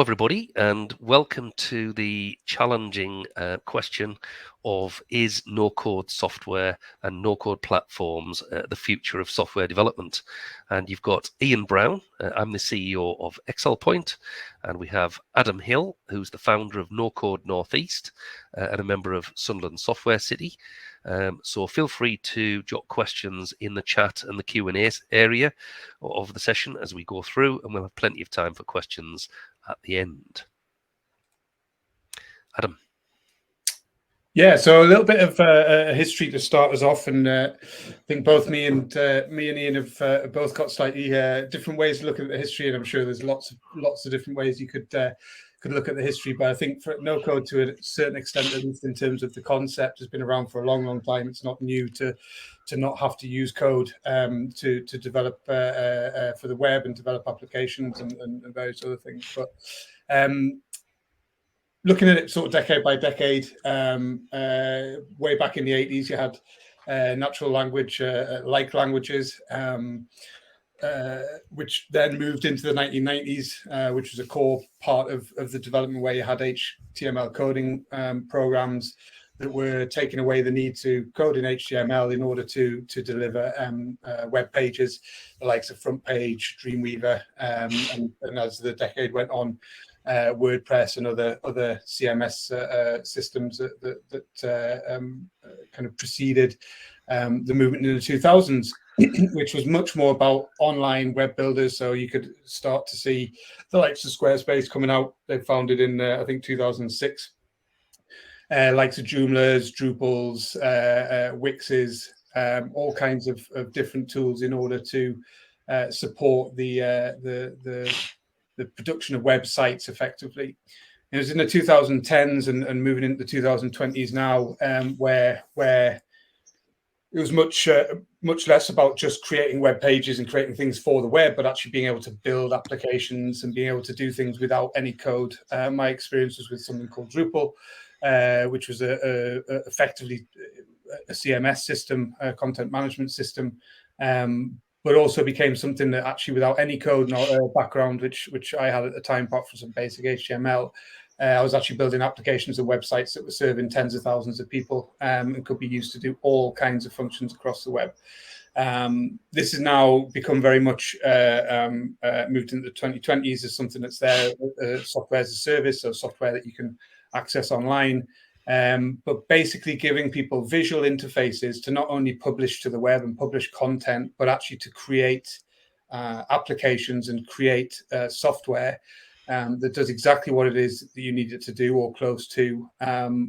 everybody, and welcome to the challenging question of is no-code software and no-code platforms the future of software development? And you've got Ian Brown. I'm the CEO of ExcelPoint, and we have Adam Hill, who's the founder of Nocode Northeast and a member of Sunderland Software City. So feel free to jot questions in the chat and the Q&A area of the session as we go through, and we'll have plenty of time for questions at the end. Adam. Yeah, so a little bit of a history to start us off, and I think both me and Ian have both got slightly different ways of looking at the history, and I'm sure there's lots of different ways you could look at the history. But I think for no code, to a certain extent, at least in terms of the concept, has been around for a long time. It's not new to not have to use code to develop for the web and develop applications and various other things. But looking at it sort of decade by decade, way back in the 80s, you had natural language, like languages, which then moved into the 1990s, which was a core part of the development, where you had HTML coding programs that were taking away the need to code in HTML in order to deliver web pages, the likes of Front Page, Dreamweaver, and as the decade went on, WordPress and other CMS systems that kind of preceded the movement in the 2000s, which was much more about online web builders. So you could start to see the likes of Squarespace coming out. They founded in, I think, 2006. Likes of Joomlas, Drupals, Wixes, all kinds of different tools in order to support the production of websites effectively. It was in the 2010s and moving into the 2020s now, where it was much less about just creating web pages and creating things for the web, but actually being able to build applications and being able to do things without any code. My experience was with something called Drupal, which was effectively a CMS system, a content management system, but also became something that actually, without any code nor background, which I had at the time, apart from some basic HTML, I was actually building applications and websites that were serving tens of thousands of people and could be used to do all kinds of functions across the web. This has now become very much moved into the 2020s as something that's there, software as a service, so software that you can access online, but basically giving people visual interfaces to not only publish to the web and publish content, but actually to create applications and create software that does exactly what it is that you need it to do or close to,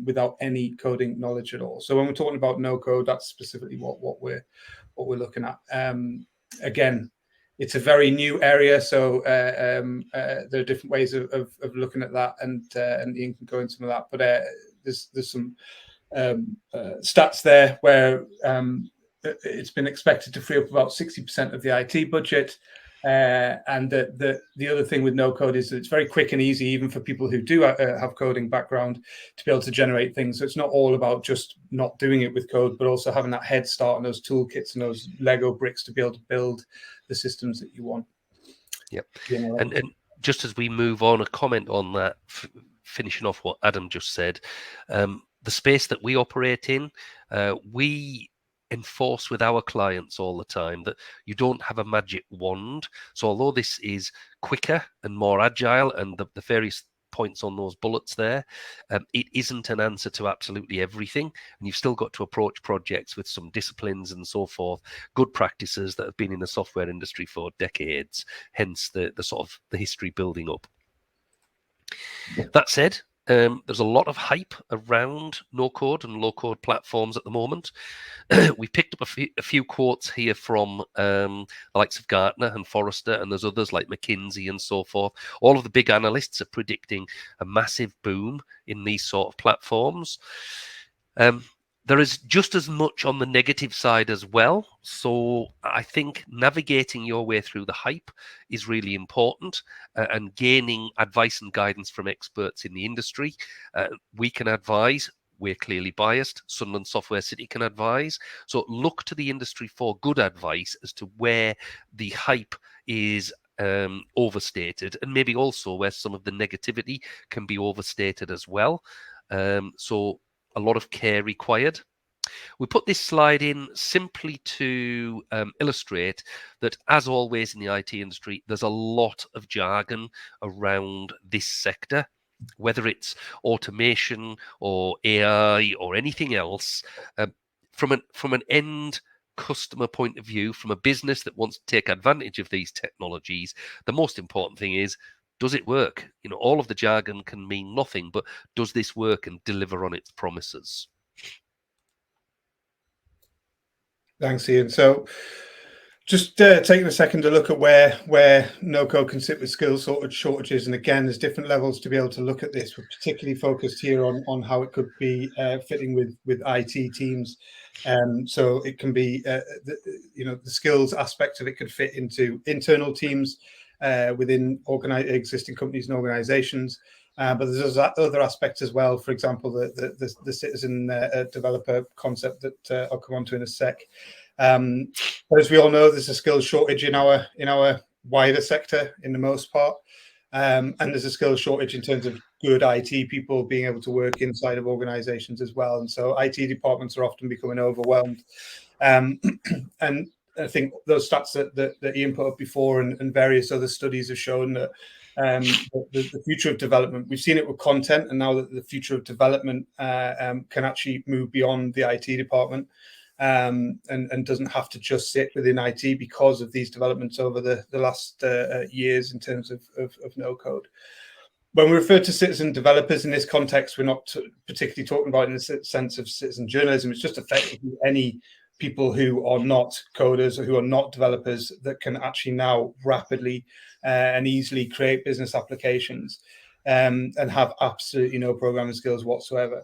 without any coding knowledge at all. So when we're talking about no code, that's specifically what we're looking at. Again, it's a very new area, so there are different ways of looking at that, and Ian can go into some of that. But there's some stats there where it's been expected to free up about 60% of the IT budget. And the other thing with no code is that it's very quick and easy, even for people who do have coding background, to be able to generate things. So it's not all about just not doing it with code, but also having that head start and those toolkits and those Lego bricks to be able to build the systems that you want. Yep. And just as we move on, a comment on that, finishing off what Adam just said, the space that we operate in, we enforce with our clients all the time that you don't have a magic wand. So although this is quicker and more agile, and the various points on those bullets there, it isn't an answer to absolutely everything, and you've still got to approach projects with some disciplines and so forth, good practices that have been in the software industry for decades, hence the sort of the history building up. That said, there's a lot of hype around no-code and low-code platforms at the moment. We picked up a few quotes here from the likes of Gartner and Forrester, and there's others like McKinsey and so forth. All of the big analysts are predicting a massive boom in these sort of platforms. There is just as much on the negative side as well. So I think navigating your way through the hype is really important, and gaining advice and guidance from experts in the industry. We can advise. We're clearly biased. Sunderland Software City can advise. So look to the industry for good advice as to where the hype is overstated, and maybe also where some of the negativity can be overstated as well. So a lot of care required. We put this slide in simply to illustrate that, as always in the IT industry, there's a lot of jargon around this sector, whether it's automation or AI or anything else. From an end customer point of view, from a business that wants to take advantage of these technologies, the most important thing is, does it work? You know, all of the jargon can mean nothing, but does this work and deliver on its promises? Thanks, Ian. So just taking a second to look at where no-code can sit with skills shortages. And again, there's different levels to be able to look at this. We're particularly focused here on how it could be fitting with IT teams. So it can be, the skills aspect of it could fit into internal teams within existing companies and organizations. But there's other aspects as well. For example, the citizen developer concept that I'll come on to in a sec. But as we all know, there's a skills shortage in our wider sector in the most part. And there's a skills shortage in terms of good IT people being able to work inside of organizations as well. And so IT departments are often becoming overwhelmed. And I think those stats that Ian put up before and various other studies have shown that the future of development, we've seen it with content, and now that the future of development can actually move beyond the IT department and doesn't have to just sit within IT because of these developments over the last years in terms of no code. When we refer to citizen developers in this context, we're not particularly talking about in the sense of citizen journalism. It's just effectively any people who are not coders or who are not developers that can actually now rapidly and easily create business applications and have absolutely no programming skills whatsoever.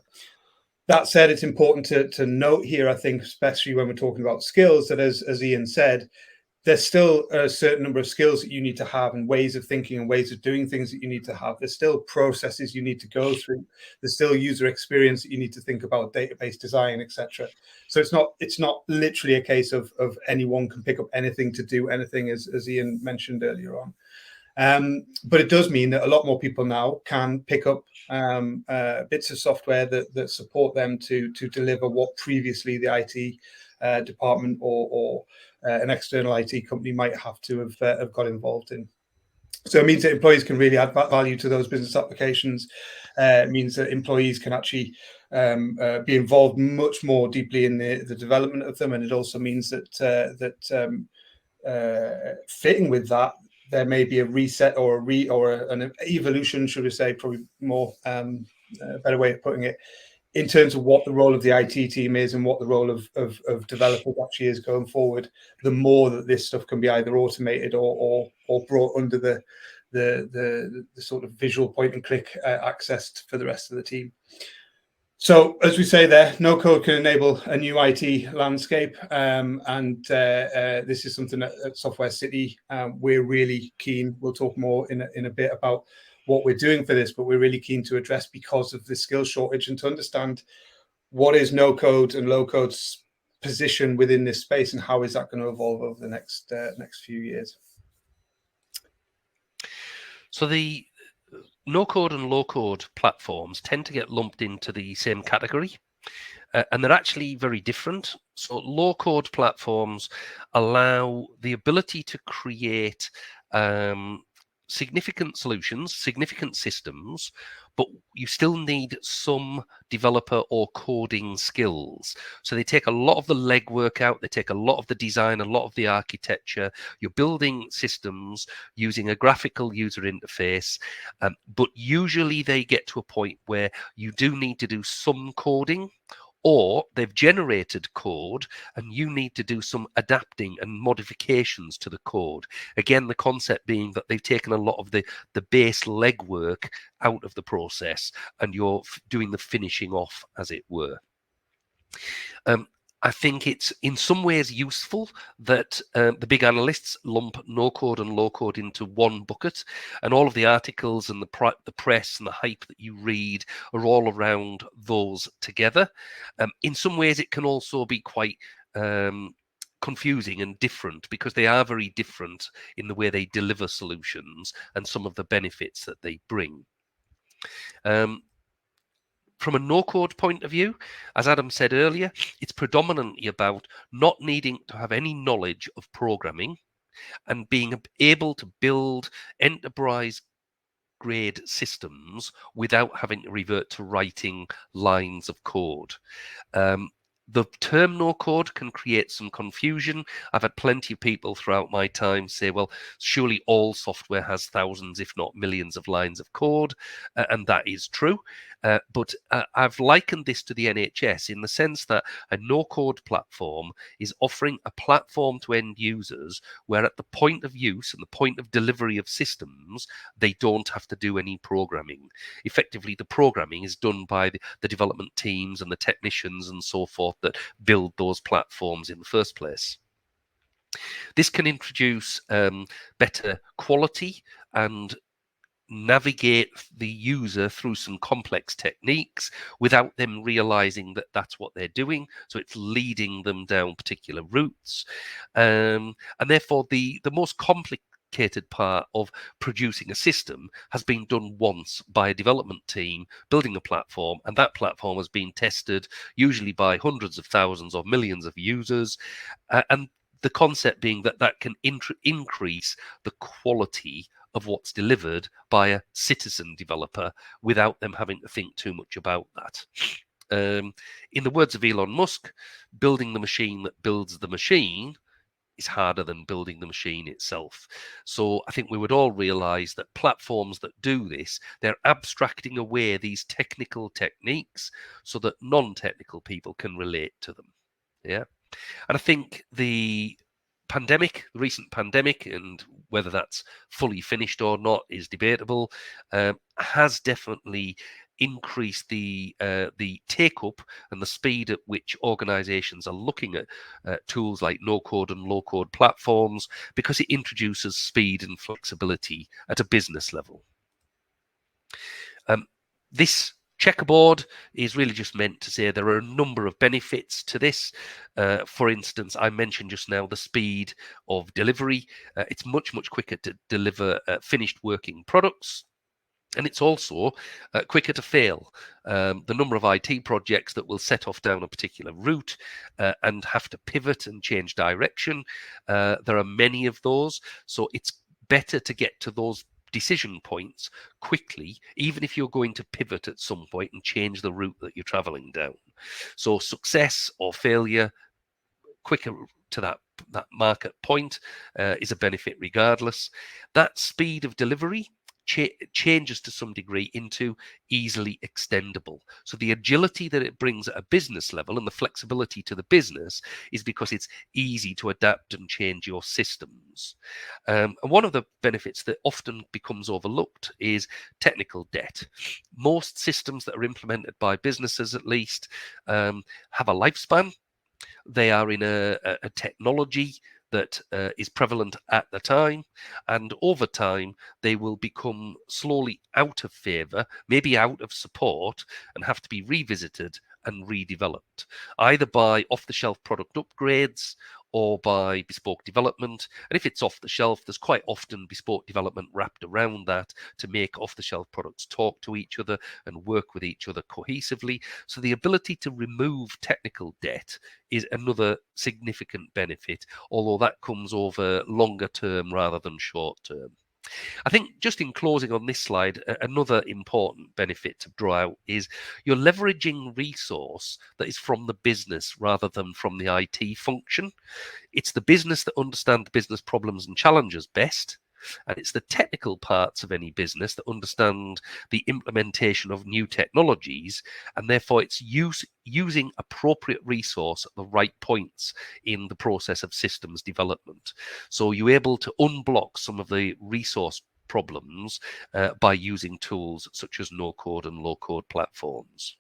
That said, it's important to note here, I think, especially when we're talking about skills, that as Ian said, there's still a certain number of skills that you need to have and ways of thinking and ways of doing things that you need to have. There's still processes you need to go through. There's still user experience that you need to think about, database design, etc. So it's not literally a case of anyone can pick up anything to do anything, as Ian mentioned earlier on. But it does mean that a lot more people now can pick up bits of software that support them to deliver what previously the IT department or an external IT company might have to have got involved in. So it means that employees can really add value to those business applications. It means that employees can actually be involved much more deeply in the development of them, and it also means that fitting with that, there may be a reset or an evolution, should we say, probably more a better way of putting it, in terms of what the role of the IT team is and what the role of developers actually is going forward. The more that this stuff can be either automated or brought under the sort of visual point and click access for the rest of the team. So, as we say there, no code can enable a new IT landscape, and this is something that at Software City we're really keen. We'll talk more in a bit about what we're doing for this, but we're really keen to address because of the skill shortage and to understand what is no code and low code's position within this space and how is that going to evolve over the next few years. So the no-code and low-code platforms tend to get lumped into the same category, and they're actually very different. So low-code platforms allow the ability to create significant solutions, significant systems, but you still need some developer or coding skills. So they take a lot of the legwork out, they take a lot of the design, a lot of the architecture. You're building systems using a graphical user interface, but usually they get to a point where you do need to do some coding, or they've generated code and you need to do some adapting and modifications to the code. Again, the concept being that they've taken a lot of the base legwork out of the process and you're doing the finishing off, as it were. I think it's in some ways useful that the big analysts lump no-code and low-code into one bucket, and all of the articles and the press and the hype that you read are all around those together. In some ways, it can also be quite confusing and different, because they are very different in the way they deliver solutions and some of the benefits that they bring. From a no-code point of view, as Adam said earlier, it's predominantly about not needing to have any knowledge of programming and being able to build enterprise grade systems without having to revert to writing lines of code. The term no code can create some confusion. I've had plenty of people throughout my time say, well, surely all software has thousands, if not millions of lines of code. And that is true. But I've likened this to the NHS in the sense that a no code platform is offering a platform to end users where at the point of use and the point of delivery of systems, they don't have to do any programming. Effectively, the programming is done by the development teams and the technicians and so forth that build those platforms in the first place. This can introduce better quality and navigate the user through some complex techniques without them realizing that that's what they're doing. So it's leading them down particular routes. And therefore, the most complicated part of producing a system has been done once by a development team building a platform, and that platform has been tested usually by hundreds of thousands or millions of users. And the concept being that that can increase the quality of what's delivered by a citizen developer without them having to think too much about that. In the words of Elon Musk, building the machine that builds the machine is harder than building the machine itself. So I think we would all realize that platforms that do this, they're abstracting away these technical techniques so that non-technical people can relate to them. Yeah. And I think the recent pandemic, and whether that's fully finished or not is debatable, has definitely increased the take up and the speed at which organizations are looking at tools like no-code and low-code platforms, because it introduces speed and flexibility at a business level. This checkerboard is really just meant to say there are a number of benefits to this. For instance, I mentioned just now the speed of delivery. It's much quicker to deliver finished working products. And it's also quicker to fail. The number of IT projects that will set off down a particular route and have to pivot and change direction, there are many of those. So it's better to get to those decision points quickly, even if you're going to pivot at some point and change the route that you're traveling down. So success or failure quicker to that market point is a benefit regardless. That speed of delivery changes to some degree into easily extendable. So the agility that it brings at a business level and the flexibility to the business is because it's easy to adapt and change your systems. And one of the benefits that often becomes overlooked is technical debt. Most systems that are implemented by businesses, at least, have a lifespan. They are in a technology that is prevalent at the time, and over time they will become slowly out of favor, maybe out of support, and have to be revisited and redeveloped, either by off-the-shelf product upgrades or by bespoke development. And if it's off the shelf, there's quite often bespoke development wrapped around that to make off-the-shelf products talk to each other and work with each other cohesively. So the ability to remove technical debt is another significant benefit, although that comes over longer term rather than short term. I think just in closing on this slide, another important benefit to draw out is you're leveraging resource that is from the business rather than from the IT function. It's the business that understand the business problems and challenges best. And it's the technical parts of any business that understand the implementation of new technologies, and therefore it's using appropriate resource at the right points in the process of systems development. So you're able to unblock some of the resource problems by using tools such as no-code and low-code platforms.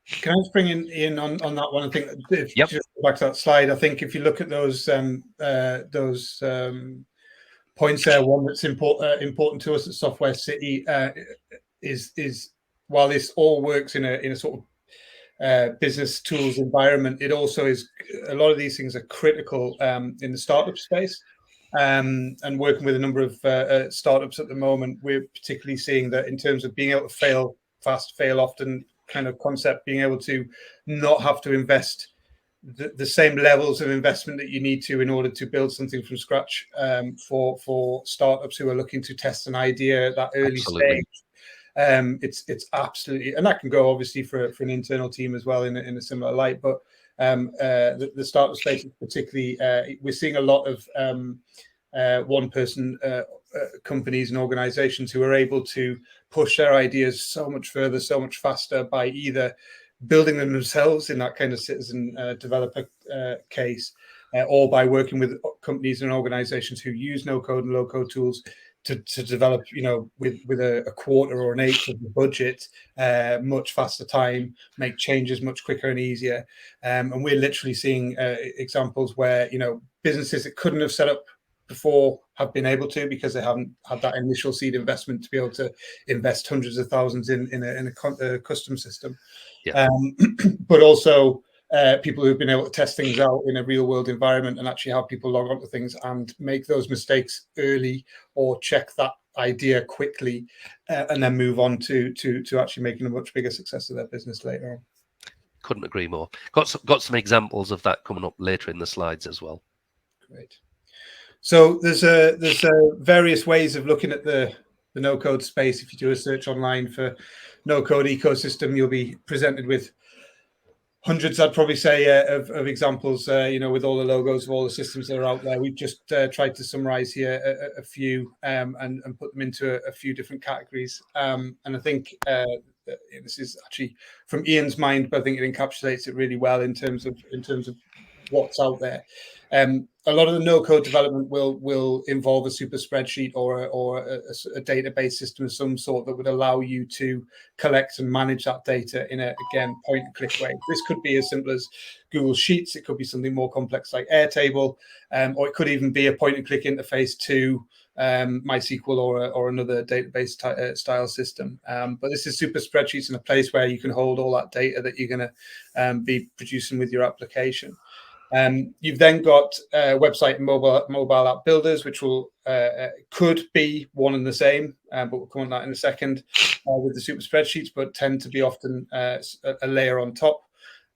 Can I just bring in on that one? I think if you just go back to that slide, I think if you look at those points there, one that's important to us at Software City is while this all works in a sort business tools environment, it also is, a lot of these things are critical in the startup space. And working with a number of startups at the moment, we're particularly seeing that in terms of being able to fail fast, fail often kind of concept, being able to not have to invest the same levels of investment that you need to in order to build something from scratch for startups who are looking to test an idea at that early Absolutely. stage. It's absolutely, and that can go obviously for an internal team as well in a similar light. But the startup space, particularly, we're seeing a lot of one-person companies and organizations who are able to push their ideas so much further, so much faster by either building them themselves in that kind of citizen developer case, or by working with companies and organizations who use no-code and low-code tools to develop, with a quarter or an eighth of the budget, much faster time, make changes much quicker and easier. And we're literally seeing examples where, businesses that couldn't have set up before have been able to, because they haven't had that initial seed investment to be able to invest hundreds of thousands in a custom system. Yeah. But also people who've been able to test things out in a real world environment and actually have people log onto things and make those mistakes early, or check that idea quickly, and then move on to actually making a much bigger success of their business later on. Couldn't agree more. Got some examples of that coming up later in the slides as well. Great. So there's various ways of looking at the no-code space. If you do a search online for no-code ecosystem, you'll be presented with hundreds, I'd probably say, of examples, with all the logos of all the systems that are out there. We've just tried to summarize here a few and put them into a few different categories. And I think this is actually from Ian's mind, but I think it encapsulates it really well in terms of what's out there. A lot of the no-code development will involve a super spreadsheet or a database system of some sort that would allow you to collect and manage that data in a, again, point-and-click way. This could be as simple as Google Sheets. It could be something more complex like Airtable, or it could even be a point-and-click interface to MySQL or another database style system. But this is super spreadsheets in a place where you can hold all that data that you're going to be producing with your application. You've then got website and mobile app builders, which will could be one and the same, but we'll come on that in a second, with the super spreadsheets, but tend to be often a layer on top.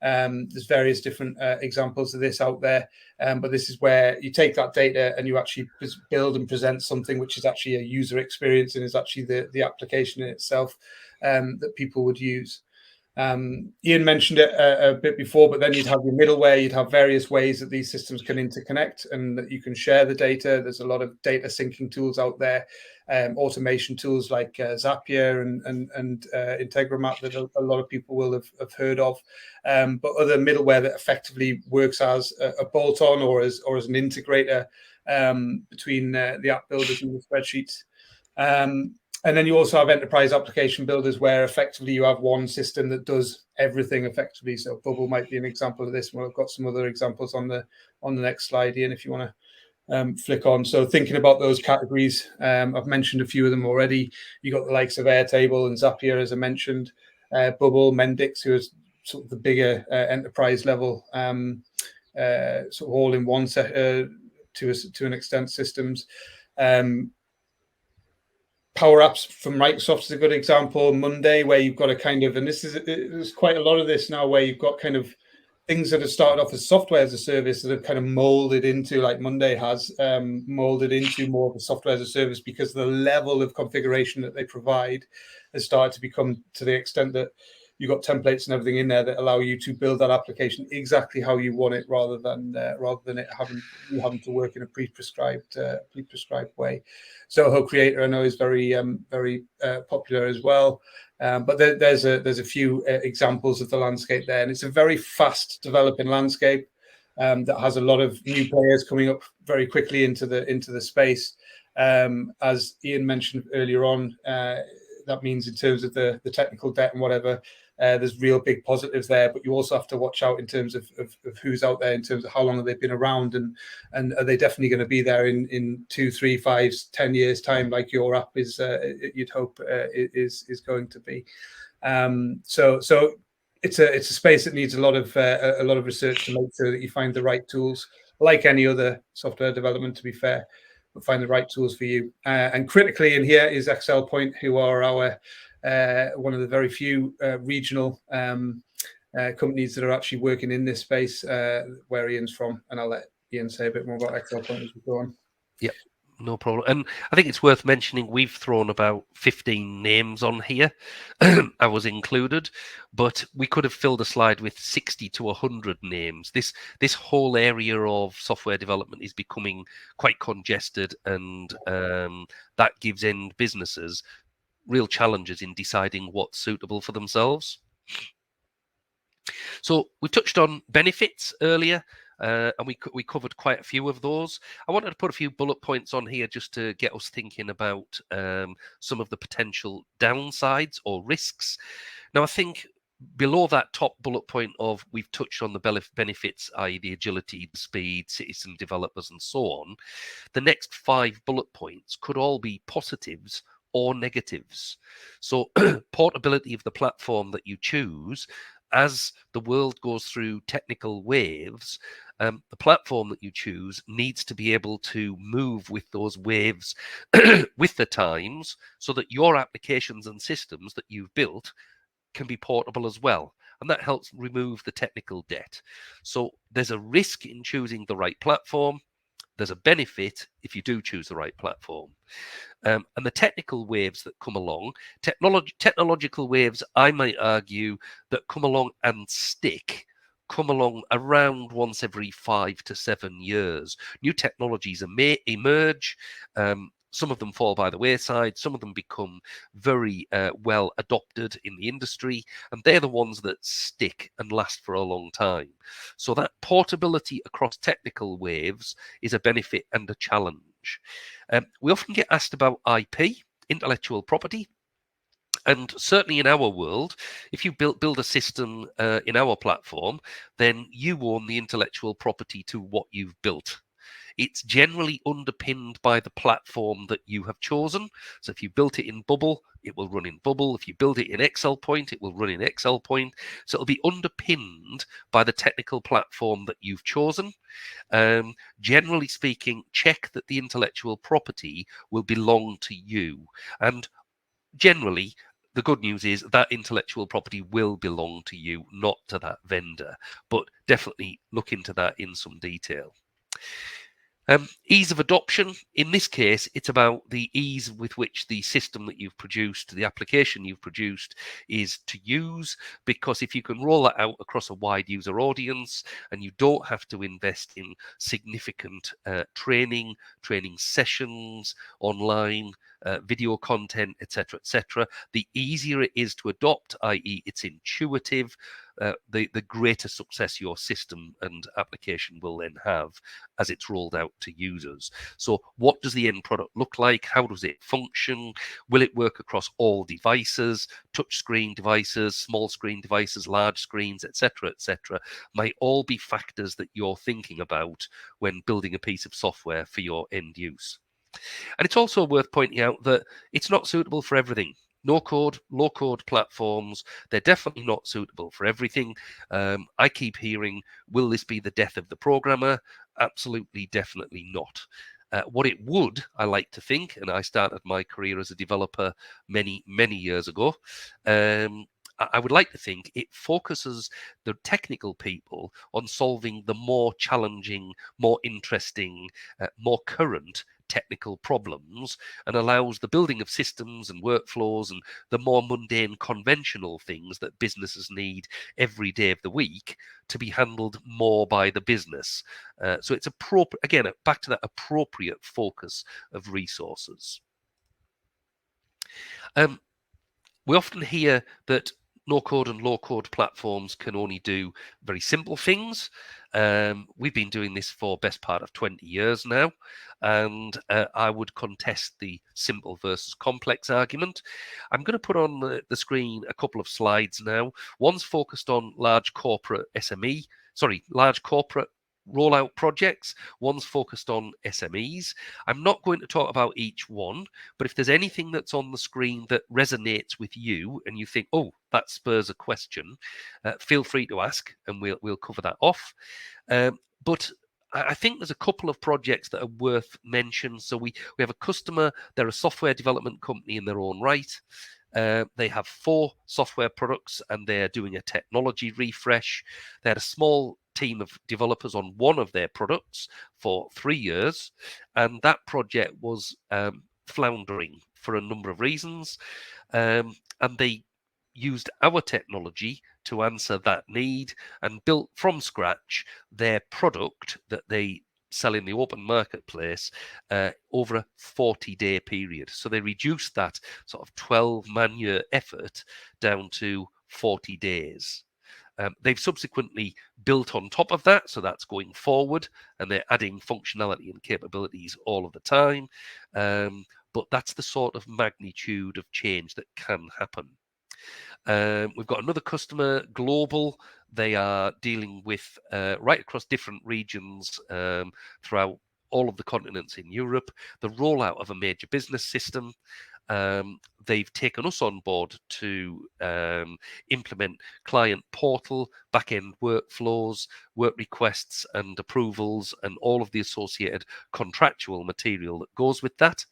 There's various different examples of this out there, but this is where you take that data and you actually build and present something which is actually a user experience and is actually the application in itself that people would use. Ian mentioned it a bit before, but then you'd have your middleware. You'd have various ways that these systems can interconnect and that you can share the data. There's a lot of data syncing tools out there, automation tools like Zapier and Integromat that a lot of people will have heard of, but other middleware that effectively works as a bolt-on or as an integrator between the app builders and the spreadsheets. And then you also have enterprise application builders where effectively you have one system that does everything effectively. So Bubble might be an example of this. Well, I've got some other examples on the next slide, Ian, if you want to flick on. So thinking about those categories, I've mentioned a few of them already. You got the likes of Airtable and Zapier, as I mentioned, Bubble, Mendix, who is sort of the bigger enterprise level, sort of all in one to an extent systems. Power Apps from Microsoft is a good example. Monday, where you've got a kind of, and there's quite a lot of this now, where you've got kind of things that have started off as software as a service that have kind of molded into, like Monday has molded into more of a software as a service, because the level of configuration that they provide has started to become to the extent that you've got templates and everything in there that allow you to build that application exactly how you want it, rather than it having to work in a pre-prescribed way. Zoho Creator, I know, is very popular as well. But there's a few examples of the landscape there, and it's a very fast developing landscape that has a lot of new players coming up very quickly into the space. As Ian mentioned earlier on, that means in terms of the technical debt and whatever, there's real big positives there, but you also have to watch out in terms of who's out there, in terms of how long have they been around, and are they definitely going to be there in 2, 3, 5, 10 years time, like your app is, you'd hope is going to be. So it's a space that needs a lot of research to make sure that you find the right tools, like any other software development, to be fair, but find the right tools for you. And critically in here is Excel Point, who are our one of the very few regional companies that are actually working in this space, where Ian's from, and I'll let Ian say a bit more about Excel Point as we go on. Yep. No problem. And I think it's worth mentioning we've thrown about 15 names on here. I was included, but we could have filled a slide with 60 to 100 names. This whole area of software development is becoming quite congested, and that gives end businesses real challenges in deciding what's suitable for themselves. So we touched on benefits earlier. And we covered quite a few of those. I wanted to put a few bullet points on here just to get us thinking about some of the potential downsides or risks. Now, I think below that top bullet point of we've touched on the benefits, i.e. the agility, the speed, citizen developers, and so on, the next 5 bullet points could all be positives or negatives. So portability of the platform that you choose. As the world goes through technical waves, the platform that you choose needs to be able to move with those waves with the times, so that your applications and systems that you've built can be portable as well. And that helps remove the technical debt. So there's a risk in choosing the right platform. There's a benefit if you do choose the right platform. And the technical waves that come along, technological waves, I might argue, that come along and stick, come along around once every 5 to 7 years. New technologies emerge. Some of them fall by the wayside. Some of them become very well adopted in the industry, and they're the ones that stick and last for a long time. So that portability across technical waves is a benefit and a challenge. We often get asked about IP, intellectual property. And certainly in our world, if you build a system in our platform, then you own the intellectual property to what you've built. It's generally underpinned by the platform that you have chosen. So if you built it in Bubble, it will run in Bubble. If you build it in Excel Point, it will run in Excel Point. So it'll be underpinned by the technical platform that you've chosen. Generally speaking, check that the intellectual property will belong to you. And generally, the good news is that intellectual property will belong to you, not to that vendor. But definitely look into that in some detail. Ease of adoption. In this case, it's about the ease with which the system that you've produced, the application you've produced, is to use, because if you can roll that out across a wide user audience and you don't have to invest in significant training sessions online, video content, etc., the easier it is to adopt, i.e. it's intuitive, the greater success your system and application will then have as it's rolled out to users. So what does the end product look like? How does it function? Will it work across all devices, touchscreen devices, small screen devices, large screens, etc., might all be factors that you're thinking about when building a piece of software for your end use. And it's also worth pointing out that it's not suitable for everything. No-code, low-code platforms, they're definitely not suitable for everything. I keep hearing, will this be the death of the programmer? Absolutely, definitely not. What it would, I like to think, and I started my career as a developer many, many years ago, I would like to think it focuses the technical people on solving the more challenging, more interesting, more current technical problems, and allows the building of systems and workflows and the more mundane conventional things that businesses need every day of the week to be handled more by the business. So it's again, back to that appropriate focus of resources. We often hear that no-code and low-code platforms can only do very simple things. We've been doing this for best part of 20 years now, and I would contest the simple versus complex argument. I'm going to put on the screen a couple of slides now. One's focused on large corporate rollout projects. One's focused on SMEs. I'm not going to talk about each one, but if there's anything that's on the screen that resonates with you and you think, oh, that spurs a question, feel free to ask, and we'll cover that off. But I think there's a couple of projects that are worth mention. So we have a customer, they're a software development company in their own right. They have 4 software products and they're doing a technology refresh. They had a small team of developers on one of their products for 3 years, and that project was floundering for a number of reasons. And they used our technology to answer that need and built from scratch their product that they sell in the open marketplace over a 40-day period. So they reduced that sort of 12-man-year effort down to 40 days. They've subsequently built on top of that, so that's going forward, and they're adding functionality and capabilities all of the time. But that's the sort of magnitude of change that can happen. We've got another customer, global. They are dealing with right across different regions throughout all of the continents in Europe, the rollout of a major business system. They've taken us on board to implement client portal, back-end workflows, work requests and approvals, and all of the associated contractual material that goes with that.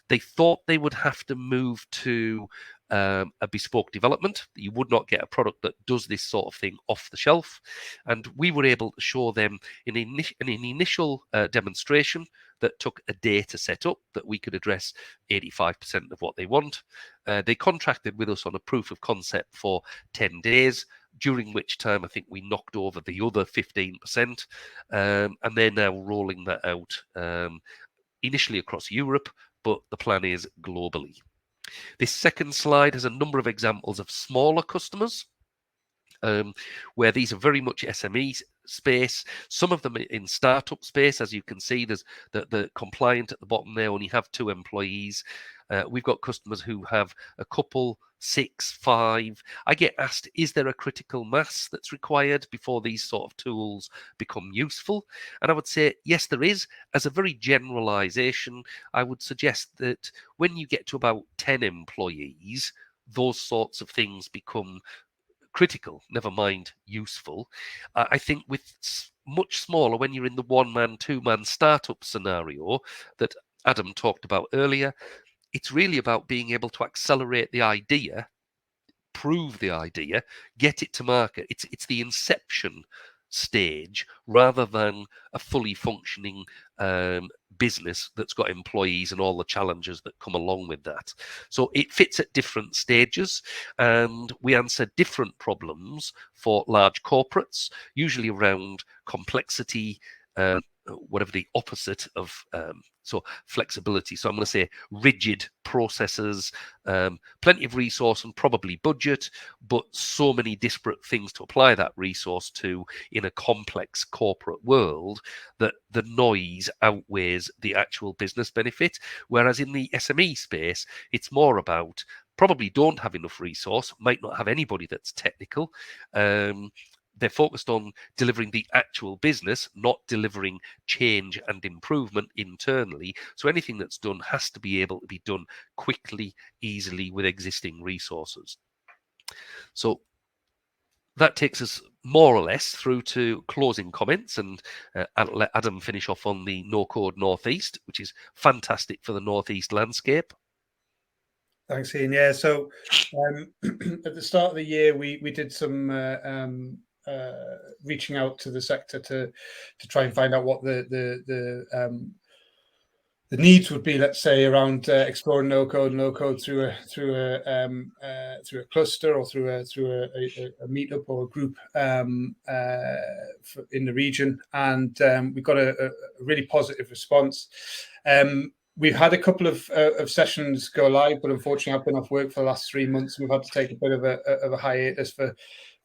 They thought they would have to move to a bespoke development. You would not get a product that does this sort of thing off the shelf. And we were able to show them in an initial demonstration that took a day to set up, that we could address 85% of what they want. They contracted with us on a proof of concept for 10 days, during which time I think we knocked over the other 15%. And they're now rolling that out initially across Europe, but the plan is globally. This second slide has a number of examples of smaller customers where these are very much SME space. Some of them in startup space, as you can see, there's the compliant at the bottom there only have 2 employees. We've got customers who have a couple, 6, 5. I get asked, is there a critical mass that's required before these sort of tools become useful? And I would say, yes, there is. As a very generalization, I would suggest that when you get to about 10 employees, those sorts of things become critical, never mind useful. I think with much smaller, when you're in the 1-man, 2-man startup scenario that Adam talked about earlier, it's really about being able to accelerate the idea, prove the idea, get it to market. It's the inception stage rather than a fully functioning business that's got employees and all the challenges that come along with that. So it fits at different stages, and we answer different problems for large corporates, usually around complexity, whatever the opposite of so flexibility. So I'm going to say rigid processes, plenty of resource and probably budget, but so many disparate things to apply that resource to in a complex corporate world that the noise outweighs the actual business benefit. Whereas in the SME space, it's more about probably don't have enough resource, might not have anybody that's technical. They're focused on delivering the actual business, not delivering change and improvement internally. So anything that's done has to be able to be done quickly, easily with existing resources. So that takes us more or less through to closing comments, and I'll let Adam finish off on the Nocode Northeast, which is fantastic for the Northeast landscape. Thanks, Ian. Yeah, so at the start of the year, we did some reaching out to the sector to try and find out what the needs would be, let's say, around exploring no code through a cluster or through a meetup or a group in the region, and we got a really positive response. We've had a couple of sessions go live, but unfortunately, I've been off work for the last 3 months. We've had to take a bit of a hiatus for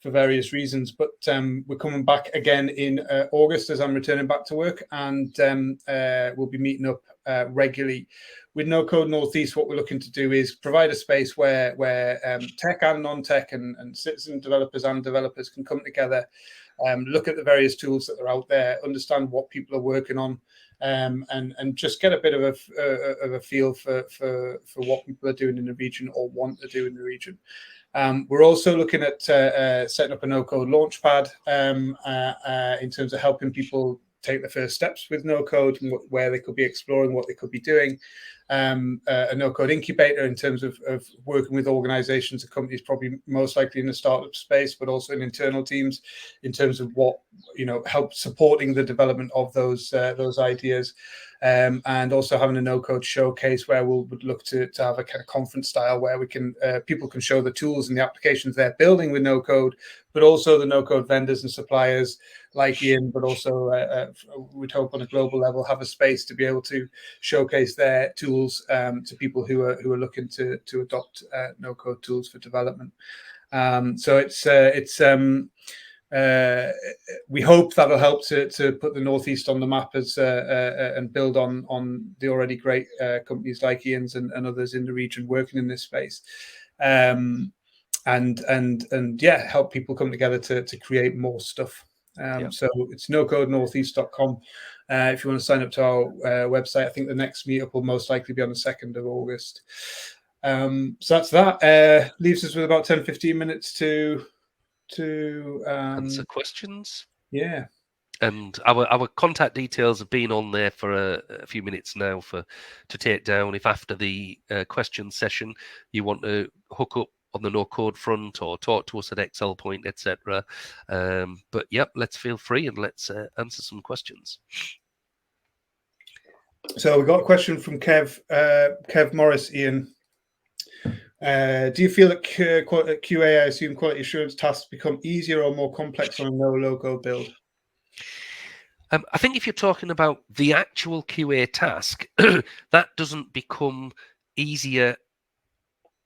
various reasons, but we're coming back again in August as I'm returning back to work, and we'll be meeting up regularly. With Nocode Northeast, what we're looking to do is provide a space where tech and non-tech and citizen developers and developers can come together look at the various tools that are out there, understand what people are working on, and just get a bit of a feel for what people are doing in the region or want to do in the region. We're also looking at setting up a no-code launchpad in terms of helping people take the first steps with no-code and where they could be exploring, what they could be doing. A no-code incubator in terms of working with organizations and companies, probably most likely in the startup space, but also in internal teams in terms of what, help supporting the development of those ideas. And also having a no-code showcase where we would look to have a kind of conference style where we can people can show the tools and the applications they're building with no-code, but also the no-code vendors and suppliers like Ian, but also we'd hope on a global level have a space to be able to showcase their tools to people who are looking to adopt no-code tools for development. So we hope that'll help to put the Northeast on the map as and build on the already great companies like Ian's and others in the region working in this space, and help people come together to create more stuff. So it's nocodenortheast.com. If you want to sign up to our website, I think the next meetup will most likely be on the 2nd of August. So that's that. Leaves us with about 10-15 minutes to answer questions. Yeah. And our contact details have been on there for a few minutes now to take down. If after the question session you want to hook up on the no-code front or talk to us at Excel Point, etc. But yep, let's feel free and let's answer some questions. So we got a question from Kev Morris, Ian. Do you feel that QA, I assume quality assurance tasks, become easier or more complex on a no-low-code build? I think if you're talking about the actual QA task, that doesn't become easier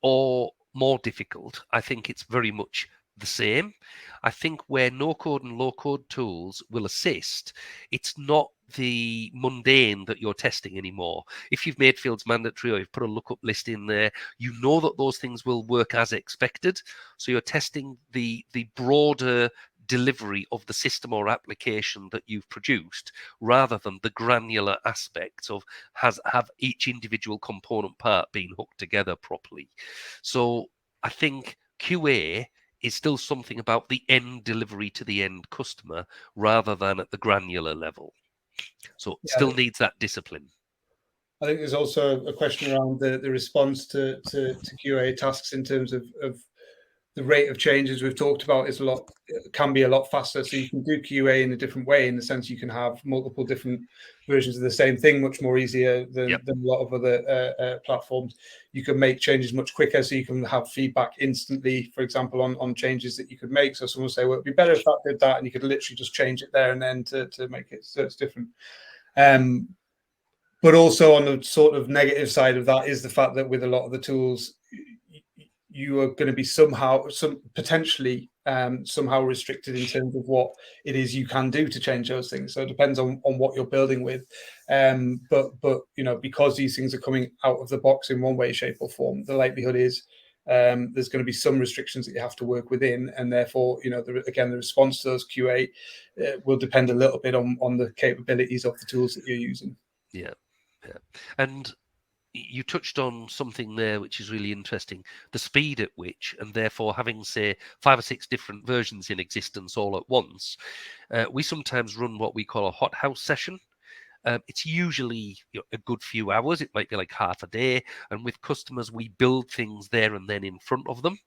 or more difficult. I think it's very much the same. I think where no-code and low-code tools will assist, it's not the mundane that you're testing anymore. If you've made fields mandatory or you've put a lookup list in there, you know that those things will work as expected. So you're testing the broader delivery of the system or application that you've produced, rather than the granular aspects of have each individual component part being hooked together properly. So I think QA is still something about the end delivery to the end customer rather than at the granular level. So it still needs that discipline. I think there's also a question around the response to QA tasks in terms of the rate of change, as we've talked about, can be a lot faster. So you can do QA in a different way, in the sense you can have multiple different versions of the same thing much more easier than a lot of other platforms. You can make changes much quicker, so you can have feedback instantly, for example, on changes that you could make. So someone will say, well, it'd be better if that did that, and you could literally just change it there and then to make it so it's different. But also on the sort of negative side of that is the fact that with a lot of the tools, you are going to be potentially somehow restricted in terms of what it is you can do to change those things. So it depends on what you're building with. But because these things are coming out of the box in one way, shape, or form, the likelihood is there's going to be some restrictions that you have to work within, and therefore, the response to those QA will depend a little bit on the capabilities of the tools that you're using. Yeah. And you touched on something there which is really interesting, the speed at which, and therefore having, say, 5 or 6 different versions in existence all at once. We sometimes run what we call a hothouse session. It's usually a good few hours. It might be like half a day. And with customers, we build things there and then in front of them.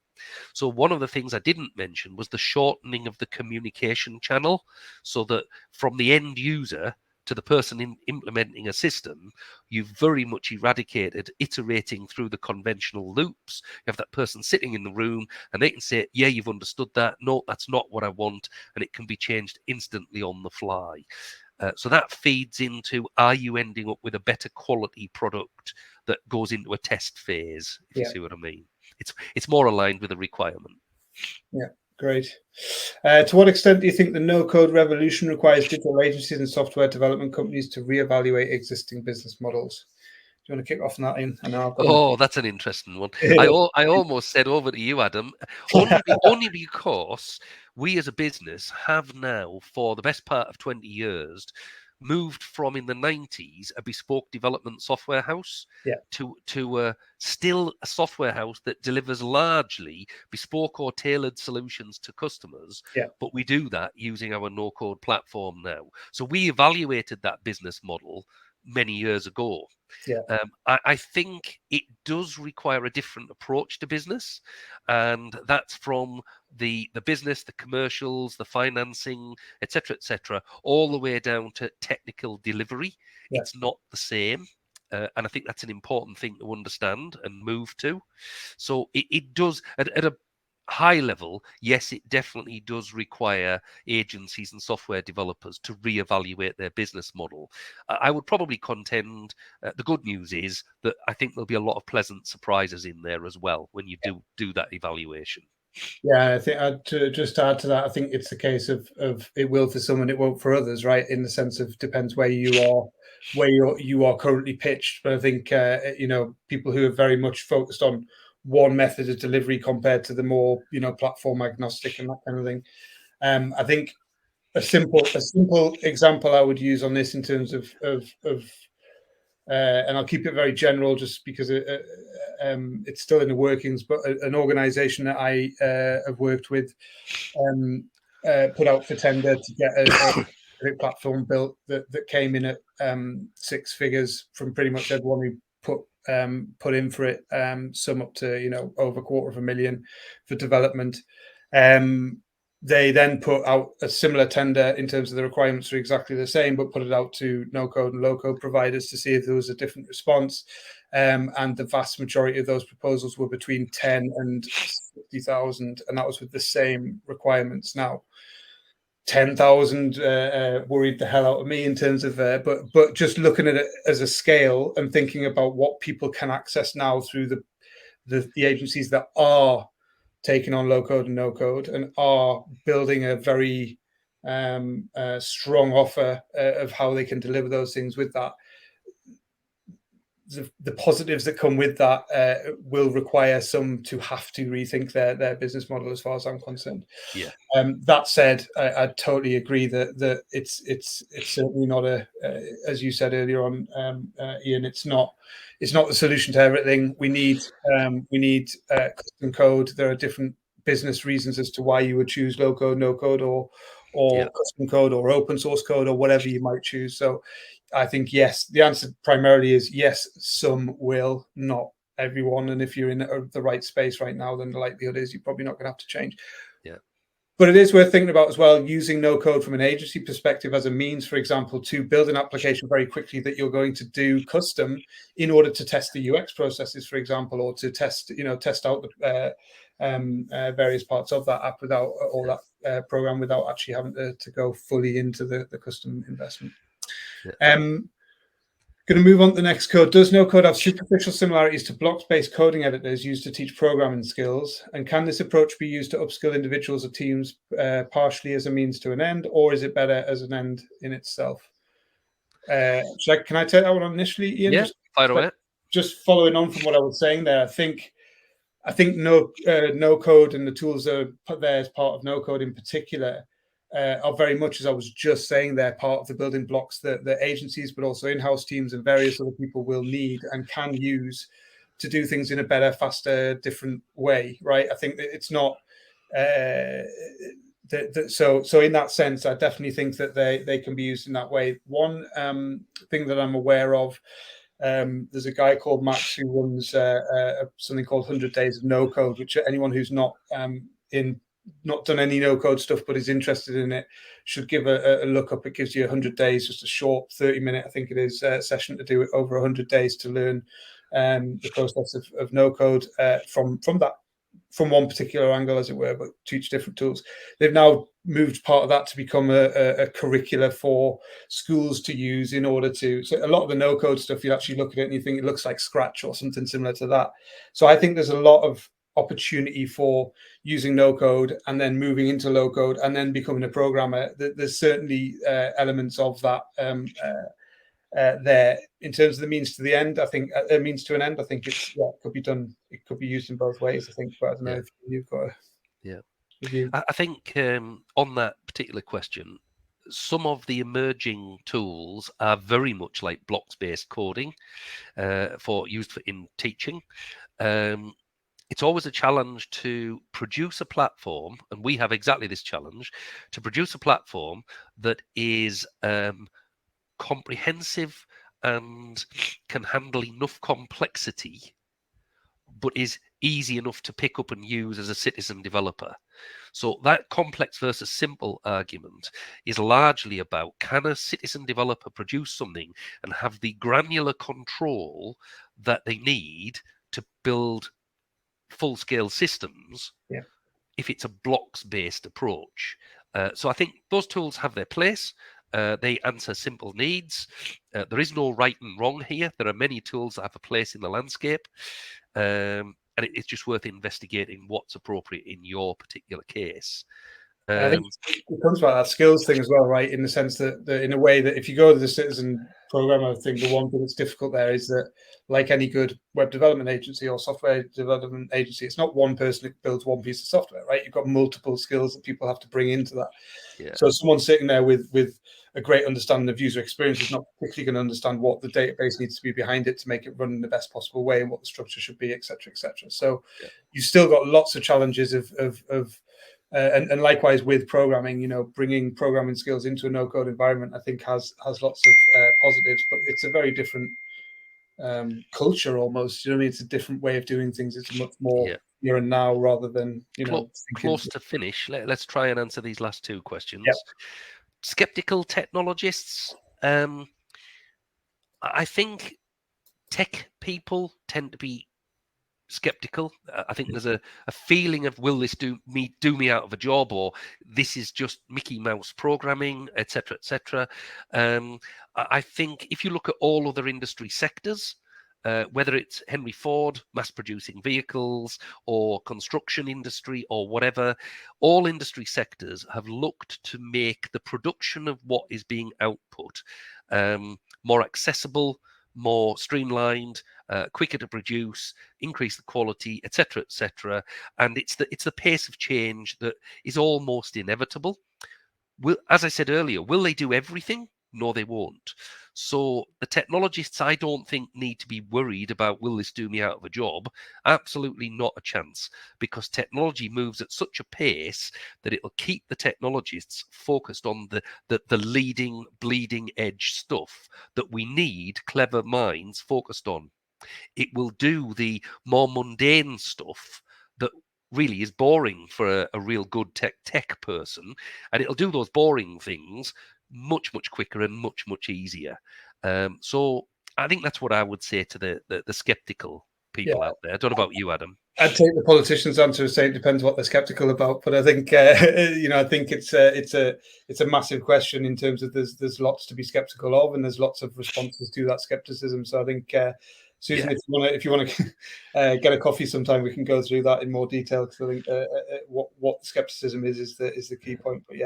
So one of the things I didn't mention was the shortening of the communication channel, so that from the end user to the person implementing a system, you've very much eradicated iterating through the conventional loops. You have that person sitting in the room and they can say, yeah, you've understood that. No, that's not what I want. And it can be changed instantly on the fly. So that feeds into, are you ending up with a better quality product that goes into a test phase, if you see what I mean? It's more aligned with a requirement. Yeah. Great. To what extent do you think the no-code revolution requires digital agencies and software development companies to reevaluate existing business models? Do you want to kick off on that, Ian? That's an interesting one. I almost said over to you, Adam, only because we as a business have now, for the best part of 20 years, moved from in the 90s a bespoke development software house to still a software house that delivers largely bespoke or tailored solutions to customers. But we do that using our no-code platform now. So we evaluated that business model many years ago. I think it does require a different approach to business, and that's from the business, the commercials, the financing, etc., all the way down to technical delivery. It's not the same. And I think that's an important thing to understand and move to. So it does, at a high level, yes, it definitely does require agencies and software developers to reevaluate their business model. I would probably contend the good news is that I think there'll be a lot of pleasant surprises in there as well when you do that evaluation. Yeah, I think to just add to that, I think it's the case of it will for some and it won't for others, right? In the sense of depends where you are, where you are currently pitched. But I think people who are very much focused on one method of delivery compared to the more platform agnostic and that kind of thing. I think a simple example I would use on this in terms of and I'll keep it very general just because it's still in the workings, but an organization that I have worked with put out for tender to get a platform built that came in at 6 figures from pretty much everyone who put in for it, sum up to over $250,000 for development. They then put out a similar tender in terms of the requirements are exactly the same, but put it out to no-code and low-code providers to see if there was a different response. And the vast majority of those proposals were between 10 and 60,000, and that was with the same requirements. Now, 10,000 worried the hell out of me in terms of, but just looking at it as a scale and thinking about what people can access now through the agencies that are taking on low code and no code and are building a very strong offer of how they can deliver those things with that. The positives that come with that will require some to have to rethink their business model, as far as I'm concerned. Yeah. That said, I totally agree that it's certainly not as you said earlier on, Ian. It's not the solution to everything. We need custom code. There are different business reasons as to why you would choose low code, no code, or custom code, or open source code, or whatever you might choose. So I think, yes, the answer primarily is yes, some will, not everyone. And if you're in the right space right now, then the likelihood is you're probably not going to have to change. Yeah. But it is worth thinking about as well, using no code from an agency perspective as a means, for example, to build an application very quickly that you're going to do custom in order to test the UX processes, for example, or to test out the various parts of that app without all that program without actually having to go fully into the custom investment. Yeah. Going to move on to the next code. Does no code have superficial similarities to blocks-based coding editors used to teach programming skills? And can this approach be used to upskill individuals or teams partially as a means to an end, or is it better as an end in itself? Can I take that one initially, Ian? Yeah, fire away. Just following on from what I was saying there, I think no code and the tools that are put there as part of no code in particular are very much, as I was just saying, they're part of the building blocks that the agencies, but also in-house teams and various other people will need and can use to do things in a better, faster, different way, right? I think that it's not. So in that sense, I definitely think that they can be used in that way. One thing that I'm aware of. There's a guy called Max who runs something called 100 Days of No Code, which anyone who's not done any no code stuff but is interested in it should give a look up. It gives you 100 days, just a short 30-minute, I think it is, session to do it over 100 days to learn the process of no code from one particular angle, as it were, but teach different tools. They've now moved part of that to become a curricula for schools to use in order to. So a lot of the no code stuff, you actually look at it and you think it looks like Scratch or something similar to that. So I think there's a lot of opportunity for using no code and then moving into low code and then becoming a programmer. There's certainly elements of that there. In terms of the means to the end, I think means to an end, I think it could be done. It could be used in both ways, I think. But I don't know if you've got I think on that particular question, some of the emerging tools are very much like blocks-based coding used in teaching. It's always a challenge to produce a platform, and we have exactly this challenge, to produce a platform that is comprehensive and can handle enough complexity, but is easy enough to pick up and use as a citizen developer. So that complex versus simple argument is largely about, can a citizen developer produce something and have the granular control that they need to build full-scale systems if it's a blocks-based approach. So I think those tools have their place. They answer simple needs. There is no right and wrong here. There are many tools that have a place in the landscape. And it's just worth investigating what's appropriate in your particular case. I think it comes about that skills thing as well, right? In the sense that in a way that if you go to the citizen program, I think the one thing that's difficult there is that, like any good web development agency or software development agency, it's not one person that builds one piece of software, right? You've got multiple skills that people have to bring into that. Yeah. So someone sitting there with a great understanding of user experience is not particularly going to understand what the database needs to be behind it to make it run in the best possible way and what the structure should be, et cetera, et cetera. So you've still got lots of challenges and likewise with programming, bringing programming skills into a no-code environment, I think has lots of positives, but it's a very different culture almost. You know what I mean? It's a different way of doing things. It's much more here and now rather than, close to finish. Let's try and answer these last two questions. Yep. Skeptical technologists. I think tech people tend to be skeptical. I think there's a feeling of, will this do me out of a job, or this is just Mickey Mouse programming, etc., etc. I think if you look at all other industry sectors, whether it's Henry Ford mass producing vehicles or construction industry or whatever, all industry sectors have looked to make the production of what is being output more accessible, more streamlined, quicker to produce, increase the quality, etc., etc. And it's the pace of change that is almost inevitable. As I said earlier, will they do everything? No, they won't. So the technologists, I don't think, need to be worried about, will this do me out of a job? Absolutely not a chance, because technology moves at such a pace that it'll keep the technologists focused on the leading, bleeding edge stuff that we need clever minds focused on. It will do the more mundane stuff that really is boring for a real good tech person, and it'll do those boring things much quicker and much easier. So I think that's what I would say to the skeptical people out there. I don't know about you, Adam. I'd take the politician's answer and say it depends what they're skeptical about, but I think I think it's a massive question in terms of there's lots to be skeptical of, and there's lots of responses to that skepticism. So I think Susan, if you want to get a coffee sometime, we can go through that in more detail, because I think what skepticism is the key point. But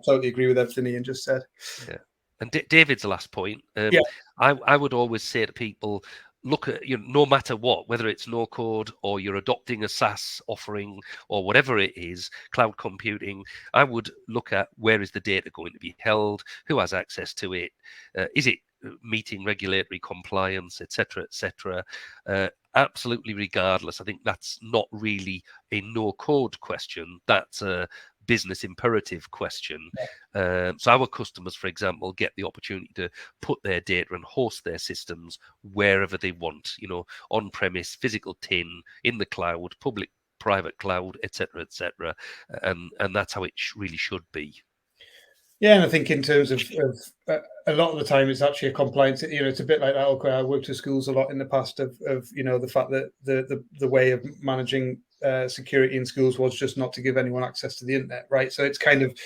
totally agree with everything Ian just said. Yeah, and David's last point. I would always say to people, look at, no matter what, whether it's no code or you're adopting a SaaS offering or whatever it is, cloud computing, I would look at, where is the data going to be held, who has access to it, is it meeting regulatory compliance, etc., etc. Absolutely, regardless. I think that's not really a no code question. That's a business imperative question. So our customers, for example, get the opportunity to put their data and host their systems wherever they want, on premise, physical tin, in the cloud, public, private cloud, etc., etc. And that's how it really should be. Yeah, and I think in terms of a lot of the time, it's actually a compliance. It's a bit like that. Okay, I worked with schools a lot in the past of the fact that the way of managing security in schools was just not to give anyone access to the internet, right? So it's kind of,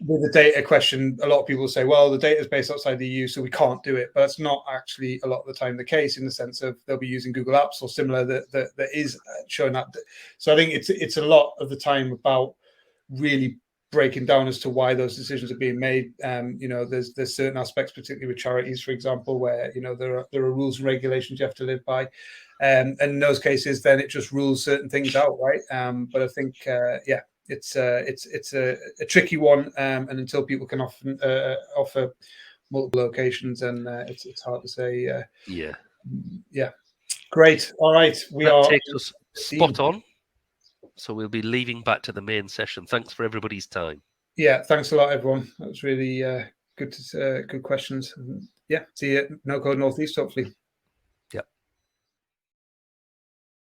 with the data question, a lot of people say, well, the data is based outside the EU, so we can't do it. But that's not actually a lot of the time the case, in the sense of they'll be using Google Apps or similar that is showing that. So I think it's a lot of the time about really breaking down as to why those decisions are being made. There's certain aspects, particularly with charities, for example, where there are rules and regulations you have to live by, and in those cases, then it just rules certain things out, right? But I think it's a tricky one, and until people can often offer multiple locations, and it's hard to say. Yeah. Great. All right, that takes us spot on. So we'll be leaving back to the main session. Thanks for everybody's time. Yeah, thanks a lot, everyone. That was really good. Good questions. Yeah, see you at Nocode Northeast, hopefully.